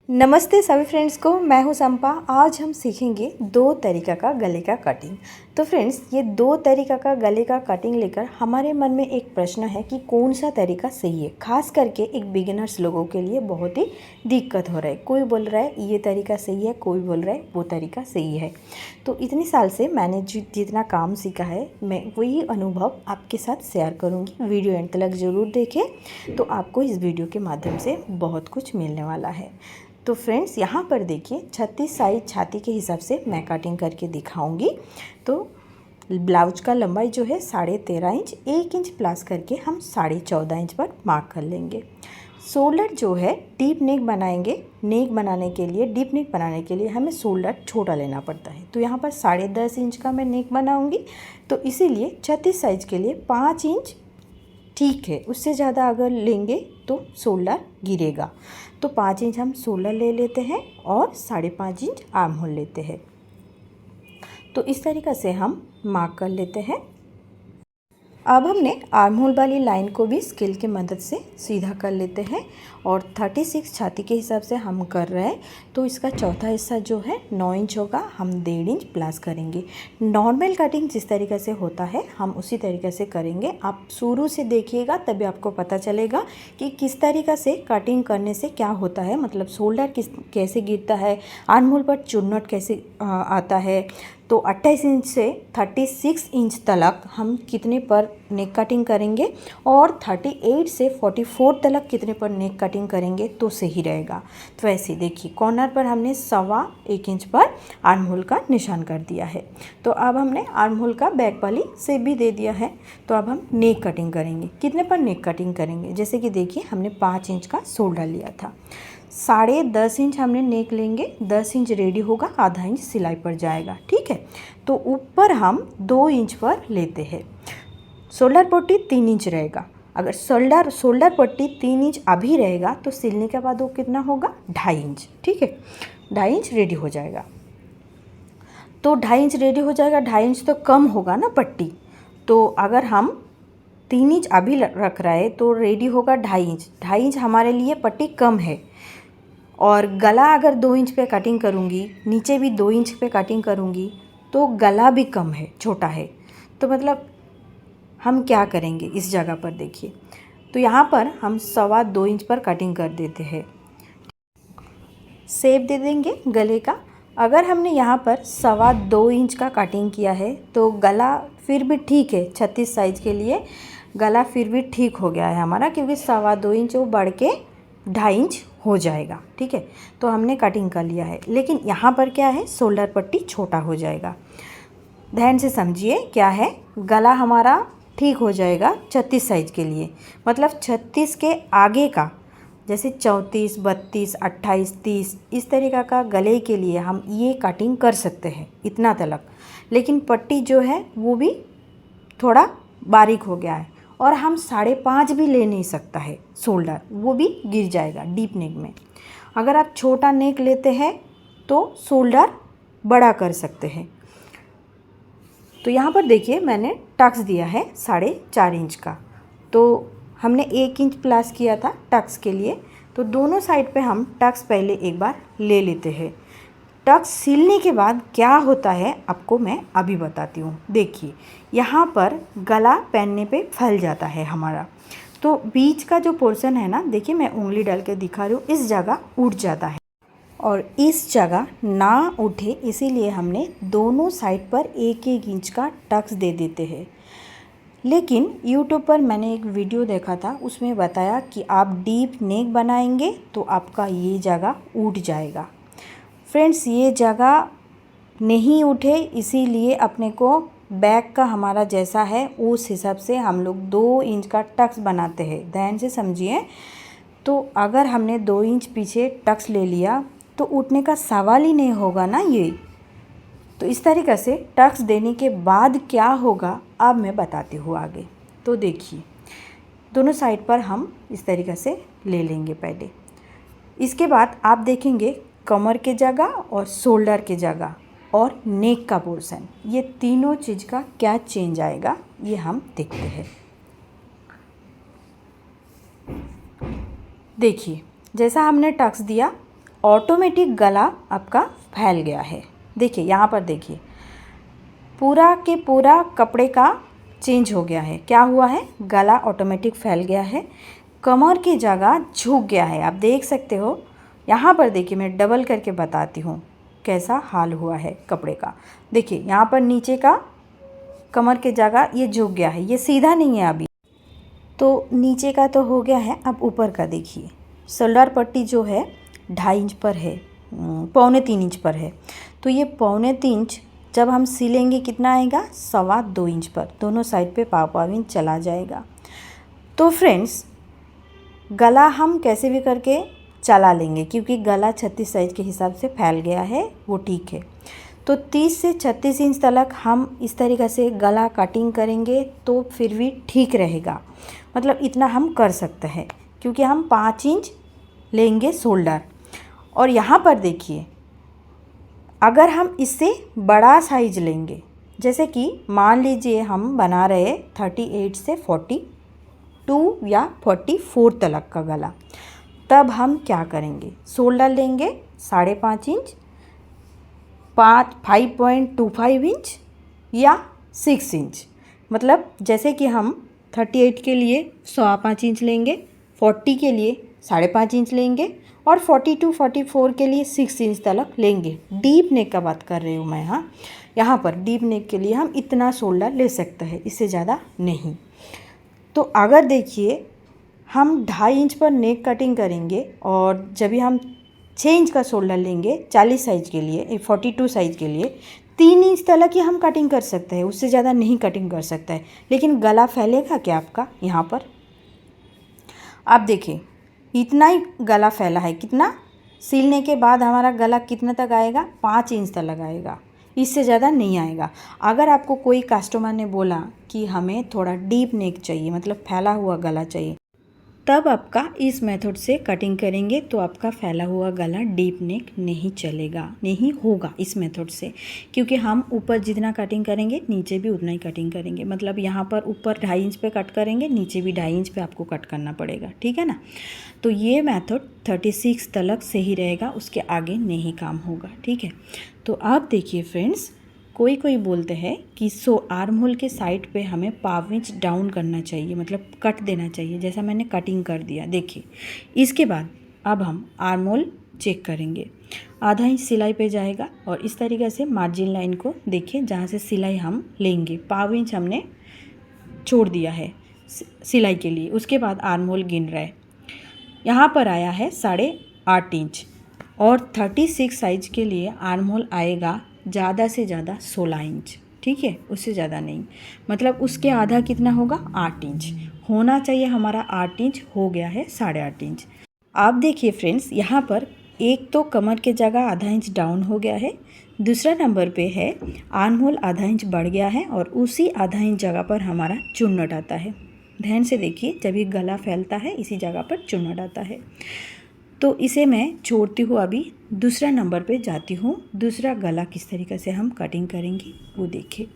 नमस्ते सभी फ्रेंड्स को, मैं हूं संपा। आज हम सीखेंगे दो तरीका का गले का कटिंग। तो फ्रेंड्स, ये दो तरीका का गले का कटिंग लेकर हमारे मन में एक प्रश्न है कि कौन सा तरीका सही है। खास करके एक बिगिनर्स लोगों के लिए बहुत ही दिक्कत हो रहा है। कोई बोल रहा है ये तरीका सही है, कोई बोल रहा है वो तरीका सही है। तो इतनी साल से मैंने जितना काम सीखा है, मैं वही अनुभव आपके साथ शेयर करूँगी। वीडियो एंड तक ज़रूर देखें, तो आपको इस वीडियो के माध्यम से बहुत कुछ मिलने वाला है। तो फ्रेंड्स, यहाँ पर देखिए 36 साइज छाती के हिसाब से मैं कटिंग करके दिखाऊंगी। तो ब्लाउज का लंबाई जो है 13.5 इंच, 1 इंच प्लस करके हम 14.5 इंच पर मार्क कर लेंगे। शोल्डर जो है डीप नेक बनाएंगे। नेक बनाने के लिए, डीप नेक बनाने के लिए हमें शोल्डर छोटा लेना पड़ता है। तो यहाँ पर 10.5 इंच का मैं नेक बनाऊँगी। तो इसीलिए 36 साइज के लिए 5 इंच ठीक है। उससे ज़्यादा अगर लेंगे तो शोल्डर गिरेगा। तो 5 इंच हम शोल्डर ले लेते हैं और 5.5 इंच आर्म होल लेते हैं। तो इस तरीक़ा से हम मार्क कर लेते हैं। अब हमने आर्म होल वाली लाइन को भी स्केल की मदद से सीधा कर लेते हैं और 36 छाती के हिसाब से हम कर रहे हैं। तो इसका चौथा हिस्सा जो है 9 इंच होगा, हम 1.5 इंच प्लस करेंगे। नॉर्मल कटिंग जिस तरीके से होता है हम उसी तरीके से करेंगे। आप शुरू से देखिएगा, तभी आपको पता चलेगा कि किस तरीक़ा से कटिंग करने से क्या होता है। मतलब शोल्डर कैसे गिरता है, आर्म होल पर चुन्नट कैसे आता है। तो 28 इंच से 36 इंच तक हम कितने पर नेक कटिंग करेंगे और 38 से 44 तक कितने पर नेक कटिंग करेंगे तो सही रहेगा। तो ऐसे देखिए, कॉर्नर पर हमने 1.25 इंच पर आर्म होल का निशान कर दिया है। तो अब हमने आर्म होल का बैक वाली शेप भी दे दिया है। तो अब हम नेक कटिंग करेंगे। कितने पर नेक कटिंग करेंगे, जैसे कि देखिए हमने 5 इंच का शोल्डर लिया था, 10.5 इंच हमने नेक लेंगे, 10 इंच रेडी होगा, आधा इंच सिलाई पर जाएगा। ठीक है। तो ऊपर हम 2 इंच पर लेते हैं। शोल्डर पट्टी 3 इंच रहेगा। अगर शोल्डर पट्टी 3 इंच अभी रहेगा तो सिलने के बाद वो कितना होगा, 2.5 इंच। ठीक है, 2.5 इंच रेडी हो जाएगा। तो 2.5 इंच रेडी हो जाएगा। 2.5 इंच तो कम होगा ना पट्टी। तो अगर हम 3 इंच अभी रख रहा है तो रेडी होगा 2.5 इंच। 2.5 इंच हमारे लिए पट्टी कम है। और गला अगर 2 इंच पे कटिंग करूँगी, नीचे भी 2 इंच पे कटिंग करूँगी, तो गला भी कम है, छोटा है। तो मतलब हम क्या करेंगे इस जगह पर देखिए। तो यहाँ पर हम 2.25 इंच पर कटिंग कर देते हैं। शेप दे देंगे गले का। अगर हमने यहाँ पर 2.25 इंच का कटिंग किया है तो गला फिर भी ठीक है। 36 साइज के लिए गला फिर भी ठीक हो गया है हमारा, क्योंकि 2.25 इंच वो बढ़ के 2.5 इंच हो जाएगा। ठीक है। तो हमने कटिंग कर लिया है, लेकिन यहाँ पर क्या है, शोल्डर पट्टी छोटा हो जाएगा। ध्यान से समझिए क्या है, गला हमारा ठीक हो जाएगा 36 साइज के लिए। मतलब 36 के आगे का, जैसे 34, 32, 28, 30 इस तरीक़ा का गले के लिए हम ये कटिंग कर सकते हैं इतना तलक। लेकिन पट्टी जो है वो भी थोड़ा बारीक हो गया है और हम 5.5 भी ले नहीं सकता है शोल्डर, वो भी गिर जाएगा डीप नेक में। अगर आप छोटा नेक लेते हैं तो शोल्डर बड़ा कर सकते हैं। तो यहाँ पर देखिए मैंने टक्स दिया है 4.5 इंच का। तो हमने 1 इंच प्लस किया था टक्स के लिए। तो दोनों साइड पे हम टक्स पहले एक बार ले लेते हैं। टक्स सिलने के बाद क्या होता है आपको मैं अभी बताती हूँ। देखिए यहाँ पर गला पहनने पे फैल जाता है हमारा। तो बीच का जो पोर्शन है ना, देखिए मैं उंगली डाल के दिखा रही हूँ, इस जगह उठ जाता है और इस जगह ना उठे इसीलिए हमने दोनों साइड पर 1-1 इंच का टक्स दे देते हैं। लेकिन YouTube पर मैंने एक वीडियो देखा था, उसमें बताया कि आप डीप नेक बनाएंगे तो आपका ये जगह उठ जाएगा। फ्रेंड्स, ये जगह नहीं उठे इसीलिए अपने को बैक का हमारा जैसा है उस हिसाब से हम लोग 2 इंच का टक्स बनाते हैं। ध्यान से समझिए। तो अगर हमने 2 इंच पीछे टक्स ले लिया तो उठने का सवाल ही नहीं होगा ना ये। तो इस तरीक़े से टक्स देने के बाद क्या होगा अब मैं बताती हूँ आगे। तो देखिए दोनों साइड पर हम इस तरीक़े से ले लेंगे पहले। इसके बाद आप देखेंगे कमर के जगह और शोल्डर के जगह और नेक का पोर्शन, ये तीनों चीज़ का क्या चेंज आएगा ये हम देखते हैं। देखिए जैसा हमने टक्स दिया ऑटोमेटिक गला आपका फैल गया है। देखिए यहाँ पर देखिए, पूरा के पूरा कपड़े का चेंज हो गया है। क्या हुआ है? गला ऑटोमेटिक फैल गया है, कमर की जगह झुक गया है। आप देख सकते हो यहाँ पर। देखिए मैं डबल करके बताती हूँ कैसा हाल हुआ है कपड़े का। देखिए यहाँ पर नीचे का कमर की जगह ये झुक गया है, ये सीधा नहीं है अभी। तो नीचे का तो हो गया है, अब ऊपर का देखिए। शोल्डर पट्टी जो है 2.5 इंच पर है, 2.25 इंच पर है। तो ये 2.25 इंच जब हम सिलेंगे कितना आएगा? 2.25 इंच पर। दोनों साइड पे 2.25 इंच चला जाएगा। तो फ्रेंड्स गला हम कैसे भी करके चला लेंगे, क्योंकि गला 36 साइज के हिसाब से फैल गया है, वो ठीक है। तो 30 से 36 इंच तक हम इस तरीक़े से गला कटिंग करेंगे तो फिर भी ठीक रहेगा। मतलब इतना हम कर सकते हैं, क्योंकि हम 5 इंच लेंगे शोल्डर। और यहाँ पर देखिए, अगर हम इससे बड़ा साइज लेंगे, जैसे कि मान लीजिए हम बना रहे 38 से 42 या 44 तक का गला, तब हम क्या करेंगे? शोल्डर लेंगे 5.5 इंच, 5.25 इंच या 6 इंच। मतलब जैसे कि हम 38 के लिए 5.25 इंच लेंगे, 40 के लिए 5.5 इंच लेंगे और 42 44 के लिए 6 इंच तक लेंगे। डीप नेक का बात कर रही हूँ मैं। हाँ, यहाँ पर डीप नेक के लिए हम इतना शोल्डर ले सकते हैं, इससे ज़्यादा नहीं। तो अगर देखिए हम 2.5 इंच पर नेक कटिंग करेंगे और जब भी हम 6 इंच का शोल्डर लेंगे 40 साइज के लिए, 42 साइज के लिए 3 इंच तक ही हम कटिंग कर सकते हैं, उससे ज़्यादा नहीं कटिंग कर सकता है। लेकिन गला फैलेगा क्या आपका? यहाँ पर आप देखिए इतना ही गला फैला है। कितना? सिलने के बाद हमारा गला कितना तक आएगा? 5 इंच तक आएगा, इससे ज़्यादा नहीं आएगा। अगर आपको कोई कस्टमर ने बोला कि हमें थोड़ा डीप नेक चाहिए, मतलब फैला हुआ गला चाहिए, तब आपका इस मेथड से कटिंग करेंगे तो आपका फैला हुआ गला डीप नेक नहीं चलेगा, नहीं होगा इस मेथड से। क्योंकि हम ऊपर जितना कटिंग करेंगे नीचे भी उतना ही कटिंग करेंगे। मतलब यहाँ पर ऊपर 2.5 इंच पे कट करेंगे, नीचे भी 2.5 इंच पे आपको कट करना पड़ेगा, ठीक है ना। तो ये मेथड 36 तक सही रहेगा, उसके आगे नहीं काम होगा, ठीक है। तो आप देखिए फ्रेंड्स, कोई बोलते हैं कि आर्म होल के साइड पे हमें 1.5 इंच डाउन करना चाहिए, मतलब कट देना चाहिए। जैसा मैंने कटिंग कर दिया, देखिए। इसके बाद अब हम आर्म होल चेक करेंगे। आधा इंच सिलाई पे जाएगा और इस तरीके से मार्जिन लाइन को देखिए, जहाँ से सिलाई हम लेंगे 1.5 इंच हमने छोड़ दिया है सिलाई के लिए। उसके बाद आर्म होल गिन रहा है, यहाँ पर आया है 8.5 इंच और 36 साइज के लिए आर्म होल आएगा ज़्यादा से ज़्यादा 16 इंच, ठीक है, उससे ज़्यादा नहीं। मतलब उसके आधा कितना होगा? 8 इंच होना चाहिए हमारा। 8 इंच हो गया है 8.5 इंच। आप देखिए फ्रेंड्स, यहाँ पर एक तो कमर के जगह आधा इंच डाउन हो गया है, दूसरा नंबर पे है आर्म होल आधा इंच बढ़ गया है और उसी आधा इंच जगह पर हमारा चुन्नट आता है। ध्यान से देखिए, जब ये गला फैलता है इसी जगह पर चुन्नट आता है। तो इसे मैं छोड़ती हूँ, अभी दूसरा नंबर पे जाती हूँ। दूसरा गला किस तरीके से हम कटिंग करेंगे वो देखिए।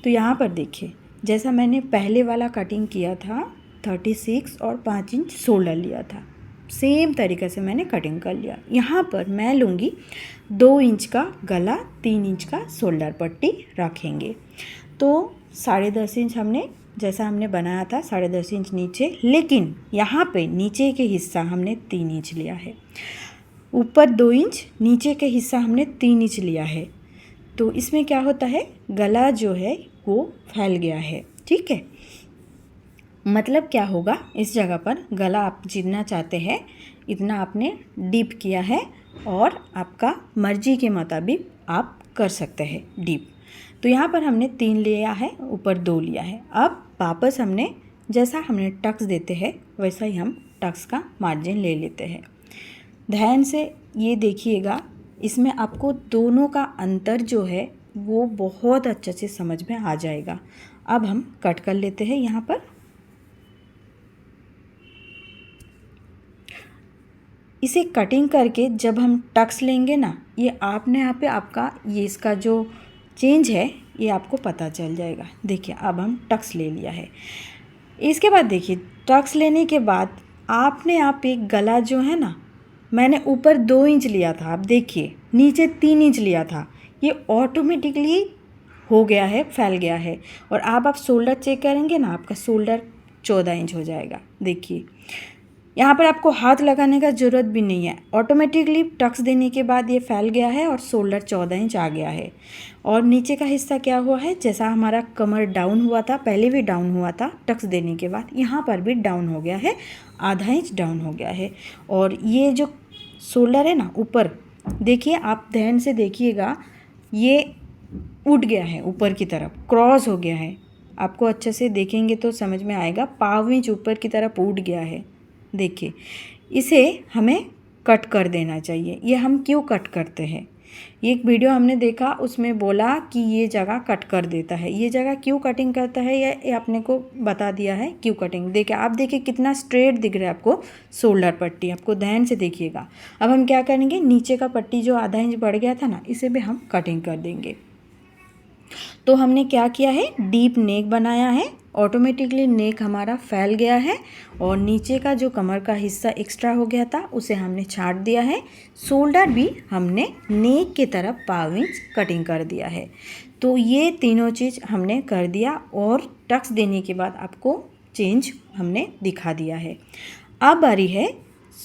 तो यहाँ पर देखिए, जैसा मैंने पहले वाला कटिंग किया था 36 और 5 इंच शोल्डर लिया था, सेम तरीके से मैंने कटिंग कर लिया। यहाँ पर मैं लूँगी 2 इंच का गला, 3 इंच का शोल्डर पट्टी रखेंगे। तो 10.5 इंच हमने, जैसा हमने बनाया था 10.5 इंच नीचे, लेकिन यहाँ पे नीचे के हिस्सा हमने 3 इंच लिया है, ऊपर 2 इंच, नीचे के हिस्सा हमने 3 इंच लिया है। तो इसमें क्या होता है, गला जो है वो फैल गया है, ठीक है। मतलब क्या होगा, इस जगह पर गला आप जितना चाहते हैं इतना आपने डीप किया है और आपका मर्जी के मुताबिक आप कर सकते हैं डीप। तो यहाँ पर हमने 3 लिया है, ऊपर 2 लिया है। अब वापस हमने, जैसा हमने टक्स देते हैं वैसा ही हम टक्स का मार्जिन ले लेते हैं। ध्यान से ये देखिएगा, इसमें आपको दोनों का अंतर जो है वो बहुत अच्छे से समझ में आ जाएगा। अब हम कट कर लेते हैं। यहाँ पर इसे कटिंग करके जब हम टक्स लेंगे ना, ये आपने यहाँ पे आपका ये इसका जो चेंज है ये आपको पता चल जाएगा। देखिए अब हम टक्स ले लिया है। इसके बाद देखिए, टक्स लेने के बाद आपने आप एक गला जो है ना, मैंने ऊपर 2 इंच लिया था, आप देखिए नीचे 3 इंच लिया था, ये ऑटोमेटिकली हो गया है, फैल गया है। और आप शोल्डर चेक करेंगे ना, आपका शोल्डर 14 इंच हो जाएगा। देखिए यहाँ पर आपको हाथ लगाने का ज़रूरत भी नहीं है, ऑटोमेटिकली टक्स देने के बाद ये फैल गया है और शोल्डर 14 इंच आ गया है। और नीचे का हिस्सा क्या हुआ है, जैसा हमारा कमर डाउन हुआ था, पहले भी डाउन हुआ था टक्स देने के बाद, यहाँ पर भी डाउन हो गया है, आधा इंच डाउन हो गया है। और ये जो शोल्डर है ना ऊपर, देखिए आप ध्यान से देखिएगा, ये उठ गया है ऊपर की तरफ, क्रॉस हो गया है। आपको अच्छे से देखेंगे तो समझ में आएगा, पाव इंच ऊपर की तरफ उठ गया है। देखिए इसे हमें कट कर देना चाहिए। ये हम क्यों कट करते हैं, ये एक वीडियो हमने देखा, उसमें बोला कि ये जगह कट कर देता है। ये जगह क्यों कटिंग करता है ये अपने को बता दिया है क्यों कटिंग। देखिए आप देखिए कितना स्ट्रेट दिख रहा है आपको शोल्डर पट्टी, आपको ध्यान से देखिएगा। अब हम क्या करेंगे, नीचे का पट्टी जो आधा इंच बढ़ गया था ना, इसे भी हम कटिंग कर देंगे। तो हमने क्या किया है, डीप नेक बनाया है, ऑटोमेटिकली नेक हमारा फैल गया है और नीचे का जो कमर का हिस्सा एक्स्ट्रा हो गया था उसे हमने छाट दिया है। शोल्डर भी हमने नेक की तरफ पाव इंच कटिंग कर दिया है। तो ये तीनों चीज़ हमने कर दिया और टक्स देने के बाद आपको चेंज हमने दिखा दिया है। अब बारी है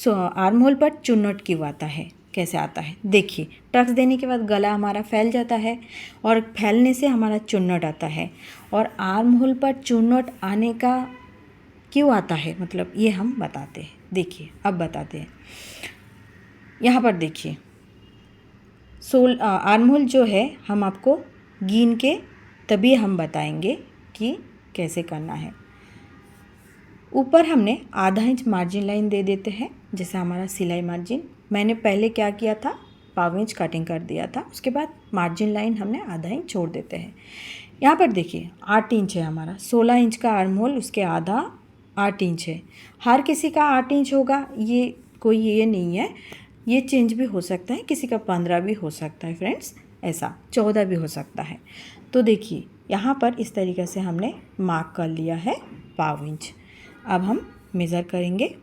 आर्म होल पर चुन्नट क्यों आता है, कैसे आता है। देखिए टक्स देने के बाद गला हमारा फैल जाता है और फैलने से हमारा चुन्नट आता है। और आर्म होल पर चुन्नट आने का क्यों आता है, मतलब ये हम बताते हैं। देखिए अब बताते हैं, यहाँ पर देखिए आर्म होल जो है हम आपको गिन के तभी हम बताएंगे कि कैसे करना है। ऊपर हमने आधा इंच मार्जिन लाइन दे देते हैं, जैसे हमारा सिलाई मार्जिन। मैंने पहले क्या किया था, पाव इंच कटिंग कर दिया था, उसके बाद मार्जिन लाइन हमने आधा इंच छोड़ देते हैं। यहाँ पर देखिए 8 इंच है हमारा, 16 इंच का आर्म होल, उसके आधा 8 इंच है। हर किसी का 8 इंच होगा, ये कोई ये नहीं है, ये चेंज भी हो सकता है, किसी का 15 भी हो सकता है फ्रेंड्स, ऐसा 14 भी हो सकता है। तो देखिए यहाँ पर इस तरीके से हमने मार्क कर लिया है पाव इंच। अब हम मेज़र करेंगे,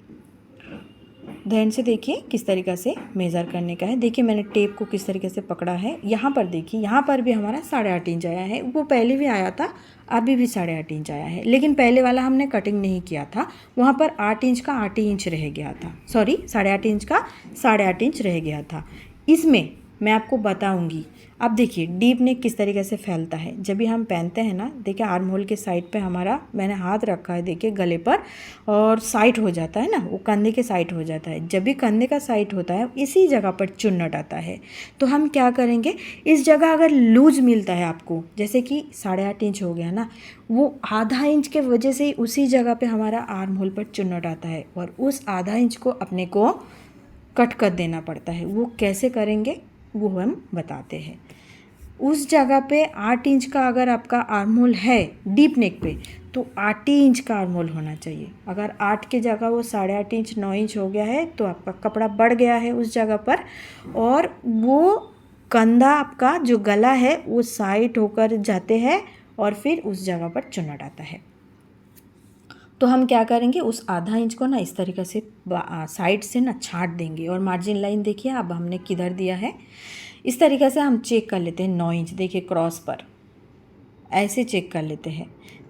ध्यान से देखिए किस तरीक़े से मेज़र करने का है। देखिए मैंने टेप को किस तरीके से पकड़ा है। यहाँ पर देखिए, यहाँ पर भी हमारा 8.5 इंच आया है, वो पहले भी आया था, अभी भी 8.5 इंच आया है, लेकिन पहले वाला हमने कटिंग नहीं किया था, वहाँ पर 8 इंच का 8 इंच रह गया था, सॉरी 8.5 इंच का 8.5 इंच रह गया था। इसमें मैं आपको बताऊंगी। अब देखिए डीप नेक किस तरीके से फैलता है। जब भी हम पहनते हैं ना, देखिए आर्म होल के साइड पे हमारा, मैंने हाथ रखा है देखिए गले पर, और साइड हो जाता है ना, वो कंधे के साइड हो जाता है। जब भी कंधे का साइड होता है इसी जगह पर चुन्नट आता है। तो हम क्या करेंगे, इस जगह अगर लूज मिलता है आपको, जैसे कि 8.5 इंच हो गया ना, वो आधा इंच के वजह से ही उसी जगह पर हमारा आर्म होल पर चुन्नट आता है, और उस आधा इंच को अपने को कट कर देना पड़ता है। वो कैसे करेंगे वो हम बताते हैं। उस जगह पे 8 इंच का अगर आपका आर्म होल है डीप नेक पे, तो 8 ही इंच का आर्म होल होना चाहिए। अगर 8 की जगह वो 8.5 इंच 9 इंच हो गया है, तो आपका कपड़ा बढ़ गया है उस जगह पर, और वो कंधा आपका जो गला है वो साइड होकर जाते हैं और फिर उस जगह पर चुन्नट आता है। तो हम क्या करेंगे, उस आधा इंच को ना इस तरीके से साइड से ना छाट देंगे। और मार्जिन लाइन देखिए अब हमने किधर दिया है, इस तरीके से हम चेक कर लेते हैं 9 इंच। देखिए क्रॉस पर ऐसे चेक कर लेते हैं।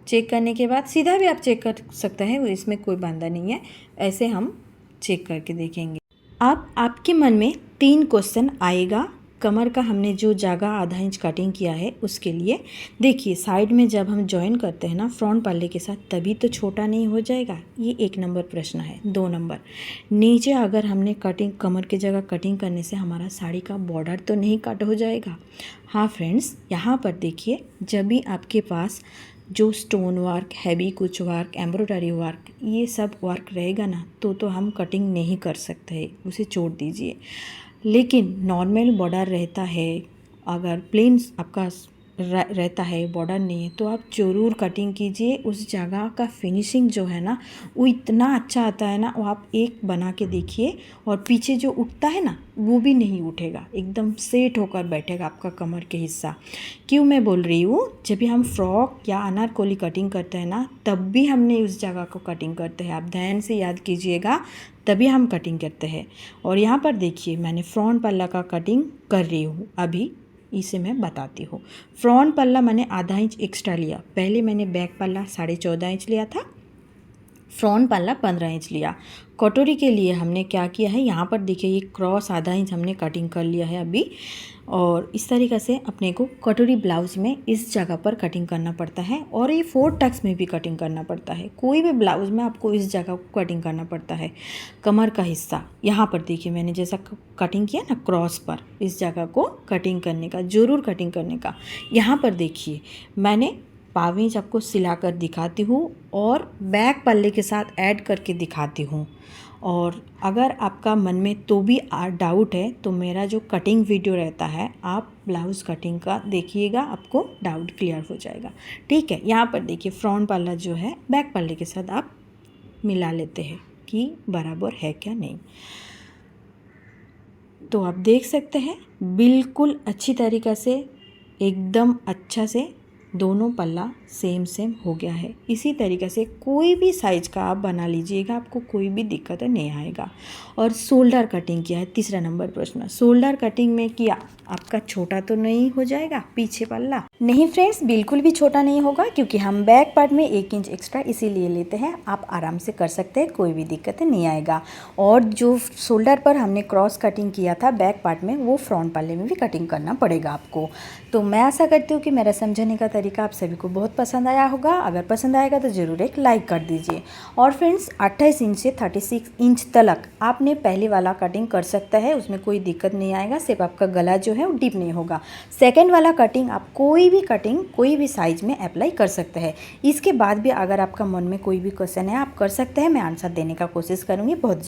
चेक करने के बाद सीधा भी आप चेक कर सकते हैं, वो इसमें कोई बांधा नहीं है, ऐसे हम चेक करके देखेंगे। अब आपके मन में 3 क्वेश्चन आएगा। कमर का हमने जो जगह आधा इंच कटिंग किया है उसके लिए, देखिए साइड में जब हम जॉइन करते हैं ना फ्रंट पल्ले के साथ, तभी तो छोटा नहीं हो जाएगा। ये 1 नंबर प्रश्न है। 2 नंबर, नीचे अगर हमने कटिंग कमर की जगह कटिंग करने से हमारा साड़ी का बॉर्डर तो नहीं कट हो जाएगा। हाँ फ्रेंड्स, यहाँ पर देखिए जब भी आपके पास जो स्टोन वर्क, हैवी कुछ वर्क, एम्ब्रॉयडरी वर्क, ये सब वर्क रहेगा ना, तो हम कटिंग नहीं कर सकते, उसे छोड़ दीजिए। लेकिन नॉर्मल बॉर्डर रहता है, अगर प्लेन आपका रहता है, बॉर्डर नहीं है, तो आप ज़रूर कटिंग कीजिए। उस जगह का फिनिशिंग जो है ना वो इतना अच्छा आता है ना, वो आप एक बना के देखिए, और पीछे जो उठता है ना वो भी नहीं उठेगा, एकदम सेट होकर बैठेगा आपका कमर के हिस्सा। क्यों मैं बोल रही हूँ, जब भी हम फ्रॉक या अनारकली कटिंग करते हैं ना, तब भी हमने उस जगह को कटिंग करते हैं। आप ध्यान से याद कीजिएगा, तभी हम कटिंग करते हैं। और यहाँ पर देखिए मैंने फ्रंट पल्ला का कटिंग कर रही हूँ अभी, इसे मैं बताती हूँ। फ्रंट पल्ला मैंने आधा इंच एक्स्ट्रा लिया, पहले मैंने बैक पल्ला 14.5 इंच लिया था, फ्रंट पल्ला 15 इंच लिया। कटोरी के लिए हमने क्या किया है, यहाँ पर देखिए ये क्रॉस आधा इंच हमने कटिंग कर लिया है अभी। और इस तरीक़े से अपने को कटोरी ब्लाउज़ में इस जगह पर कटिंग करना पड़ता है, और ये 4 टक्स में भी कटिंग करना पड़ता है। कोई भी ब्लाउज़ में आपको इस जगह को कटिंग करना पड़ता है। कमर का हिस्सा यहाँ पर देखिए मैंने जैसा कटिंग किया ना क्रॉस पर, इस जगह को कटिंग करने का, ज़रूर कटिंग करने का। यहाँ पर देखिए मैंने पाव इंच आपको सिलाकर दिखाती हूँ और बैक पल्ले के साथ ऐड करके दिखाती हूँ। और अगर आपका मन में तो भी डाउट है तो मेरा जो कटिंग वीडियो रहता है आप ब्लाउज़ कटिंग का देखिएगा, आपको डाउट क्लियर हो जाएगा। ठीक है, यहाँ पर देखिए फ्रंट पल्ला जो है बैक पल्ले के साथ आप मिला लेते हैं कि बराबर है क्या नहीं। तो आप देख सकते हैं बिल्कुल अच्छी तरीक़े से एकदम अच्छा से दोनों पल्ला सेम हो गया है। इसी तरीके से कोई भी साइज़ का आप बना लीजिएगा, आपको कोई भी दिक्कत नहीं आएगा। और शोल्डर कटिंग किया है, तीसरा नंबर प्रश्न, शोल्डर कटिंग में किया आपका छोटा तो नहीं हो जाएगा पीछे पल्ला? नहीं फ्रेंड्स, बिल्कुल भी छोटा नहीं होगा, क्योंकि हम बैक पार्ट में 1 इंच एक्स्ट्रा इसीलिए लेते हैं। आप आराम से कर सकते हैं, कोई भी दिक्कत नहीं आएगा। और जो शोल्डर पर हमने क्रॉस कटिंग किया था बैक पार्ट में, वो फ्रंट पल्ले में भी कटिंग करना पड़ेगा आपको। तो मैं आशा करती हूँ कि मेरा समझाने का तरीका आप सभी को बहुत पसंद आया होगा। अगर पसंद आएगा तो ज़रूर एक लाइक कर दीजिए। और फ्रेंड्स 28 इंच से 36 इंच तक आपने पहले वाला कटिंग कर सकता है, उसमें कोई दिक्कत नहीं आएगा, सिर्फ आपका गला जो है वो डीप नहीं होगा। सेकंड वाला कटिंग आप कोई भी कटिंग कोई भी साइज में अप्लाई कर सकते हैं। इसके बाद भी अगर आपका मन में कोई भी क्वेश्चन है आप कर सकते हैं, मैं आंसर देने का कोशिश करूँगी बहुत।